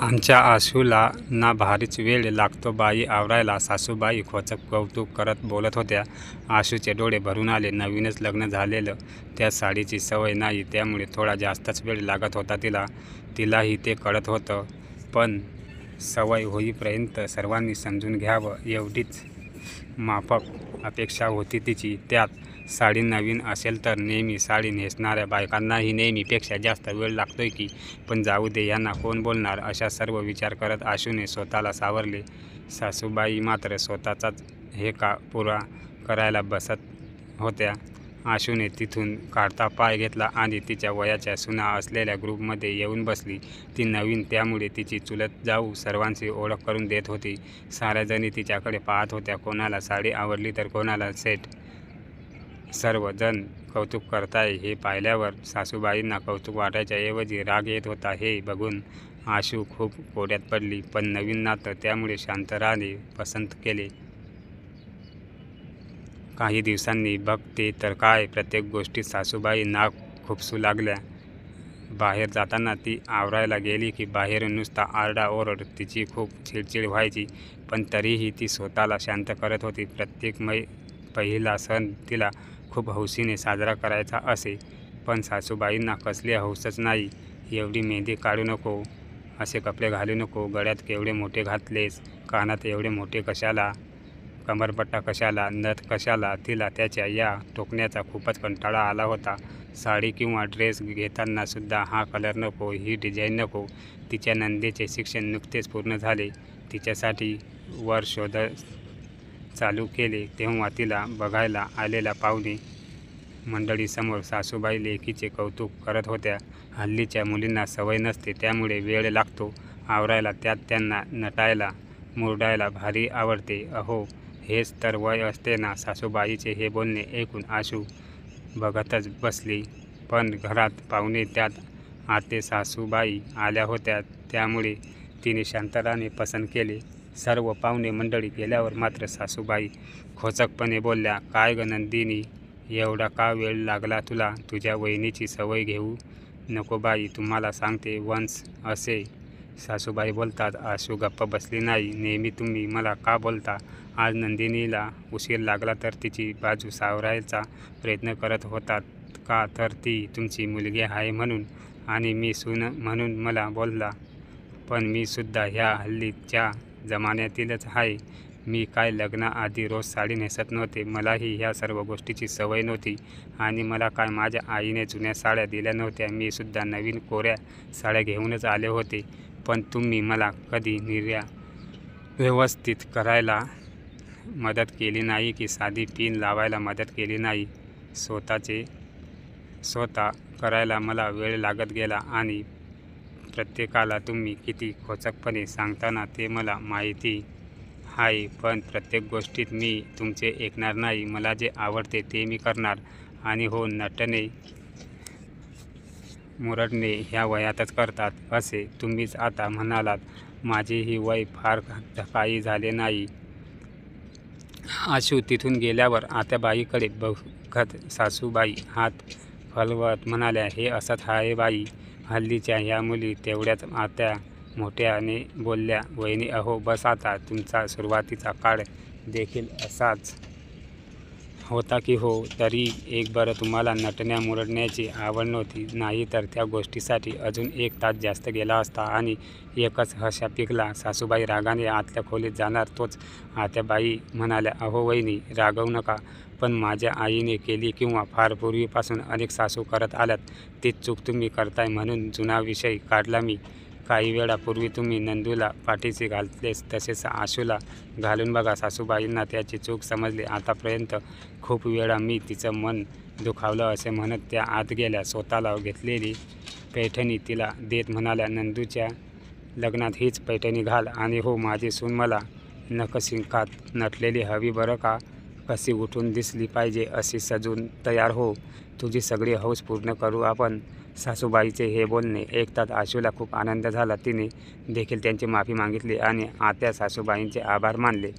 आमच्या आशूला ना भारीच वेळ लागतो बाई आवरायला. सासूबाई खोचक कौतुक करत बोलत होत्या. आशूचे डोळे भरून आले. नवीनच लग्न झालेलं, त्या साडीची सवय नाही, त्यामुळे थोडा जास्तच वेळ लागत होता तिला. तिलाही ते कळत होतं, पण सवय होईपर्यंत सर्वांनी समजून घ्यावं एवढीच माफक अपेक्षा होती तिची. त्यात साडी नवीन असेल तर नेहमी साडी नेसणाऱ्या बायकांनाही नेहमीपेक्षा जास्त वेळ लागतोय की. पण जाऊ दे, यांना कोण बोलणार, अशा सर्व विचार करत आशूने स्वतःला सावरले. सासूबाई मात्र स्वतःचाच हेका पुरा करायला बसत होत्या. आशूने तिथून काढता पाय घेतला आणि तिच्या वयाच्या सुना असलेल्या ग्रुपमध्ये येऊन बसली. ती नवीन, त्यामुळे तिची चुलत जाऊ सर्वांची ओळख करून देत होती. साऱ्या जणी तिच्याकडे पाहत होत्या, कोणाला साडी आवडली तर कोणाला सेट. सर्व जण कौतुक करताय हे पाहिल्यावर सासूबाईंना कौतुक वाटायच्या ऐवजी राग येत होता. हे बघून आशू खूप कोड्यात पडली, पण नवीन नातं त्यामुळे शांत राहणे पसंत केले. काही दिवसांनी बघते तर काय, प्रत्येक गोष्टीत सासूबाई नाक खुपसू लागल्या. बाहेर जाताना ती आवरायला गेली की बाहेरून नुसता आरडाओरड. तिची खूप चिडचिड व्हायची, पण तरीही ती स्वतःला शांत करत होती. प्रत्येक पहिला सण तिला खूप हौसेने साजरा करायचा असे, पण सासूबाईंना कसली हौसच नाही. एवढी मेहंदी काढू नको, असे कपडे घालू नको, गळ्यात केवढे मोठे घातलेस, कानात एवढे मोठे कशाला, कमरपट्टा कशाला, नथ कशाला. तिला त्याच्या या टोकण्याचा खूपच कंटाळा आला होता. साडी किंवा ड्रेस घेताना सुद्धा हा कलर नको, ही डिझाईन नको. तिच्या नंदेचे शिक्षण नुकतेच पूर्ण झाले. तिच्यासाठी वर शोधत चालू केले, तेव्हा तिला बघायला आलेल्या पाहुणे मंडळीसमोर सासूबाई लेकीचे कौतुक करत होत्या. हल्लीच्या मुलींना सवय नसते, त्यामुळे वेळ लागतो आवरायला, त्यात त्यांना नटायला मुरडायला भारी आवडते. अहो, हेच तर वय असते ना. सासूबाईचे हे बोलणे ऐकून आशू बघतच बसली. पण घरात पाहुणे, त्यात आते सासूबाई आल्या होत्या, त्यामुळे तिने शांत राहणे पसंत केले. सर्व पाहुणे मंडळी गेल्यावर मात्र सासूबाई खोचकपणे बोलल्या, काय ग नंदिनी, एवढा का वेळ लागला तुला? तुझ्या वहिनीची सवय घेऊ नको बाई, तुम्हाला सांगते वंस असे सासूबाई बोलतात. आशू गप्प बसली नाही. नेहमी तुम्ही मला का बोलता? आज नंदिनीला उशीर लागला तर तिची बाजू सावरायचा प्रयत्न करत होतात का? तर ती तुमची मुलगी आहे म्हणून आणि मी सून म्हणून मला बोलला. पण मी सुद्धा ह्या हल्लीच्या जमान्यातीलच आहे. मी काय लग्नाआधी रोज साडी नेसत नव्हते. मलाही ह्या सर्व गोष्टीची सवय नव्हती आणि मला काय माझ्या आईने जुन्या साड्या दिल्या नव्हत्या. मी सुद्धा नवीन कोऱ्या साड्या घेऊनच आले होते. पण तुम्ही मला कधी निर्या व्यवस्थित करायला मदत केली नाही की साधी पिन लावायला मदत केली नाही. स्वतः करायला मला वेळ लागत गेला आणि प्रत्येकाला तुम्ही किती खोचकपणे सांगताना ते मला माहिती आहे. पण प्रत्येक गोष्टीत मी तुमचे ऐकणार नाही. मला जे आवडते ते मी करणार. आणि हो, नटणे मुरडणे ह्या वयातच करतात असे तुम्हीच आता म्हणालात. माझेही वय फार काही झाले नाही. आशू तिथून गेल्यावर आत्याबाईकडे बघत सासूबाई हात हलवत म्हणाल्या, हे असंच आहे बाई, हल्लीच्या ह्या मुली. तेवढ्याच आत्या मोठ्याने बोलल्या, वहिनी अहो बस आता, तुमचा सुरुवातीचा काळ देखील असाच होता की हो? तरी एक बरं, तुम्हाला नटण्या मुरडण्याची आवड नव्हती, नाही तर त्या गोष्टीसाठी अजून 1 तास जास्त गेला असता आणि एकच हशा पिकला. सासूबाई रागाने आतल्या खोलीत जाणार तोच आत्याबाई म्हणाल्या, अहो वहिनी, रागवू नका, पण माझ्या आईने केली किंवा फार पूर्वीपासून अनेक सासू करत आल्यात, तीच चूक तुम्ही करताय म्हणून जुना विषय काढला मी. काही वेळापूर्वी तुम्ही नंदूला पाठीशी घातलेस तसेच आशूला घालून बघा. सासूबाईंना त्याची चूक समजली. आतापर्यंत खूप वेळा मी तिचं मन दुखावलं असे म्हणत त्या आत गेल्या. स्वतःला घेतलेली पैठणी तिला देत म्हणाल्या, नंदूच्या लग्नात हीच पैठणी घाल. आणि हो माझी सून, मला नखशिखात नटलेली हवी बरं का, कशी उठून दिसली पाहिजे, अशी सजून तयार हो. तुझी सगळी हौस पूर्ण करू आपण. सासूबाईचे हे बोलणे ऐकताच आशूला खूप आनंद झाला. तिने देखील त्यांची माफी मागितली आणि आत्या सासूबाईंचे आभार मानले.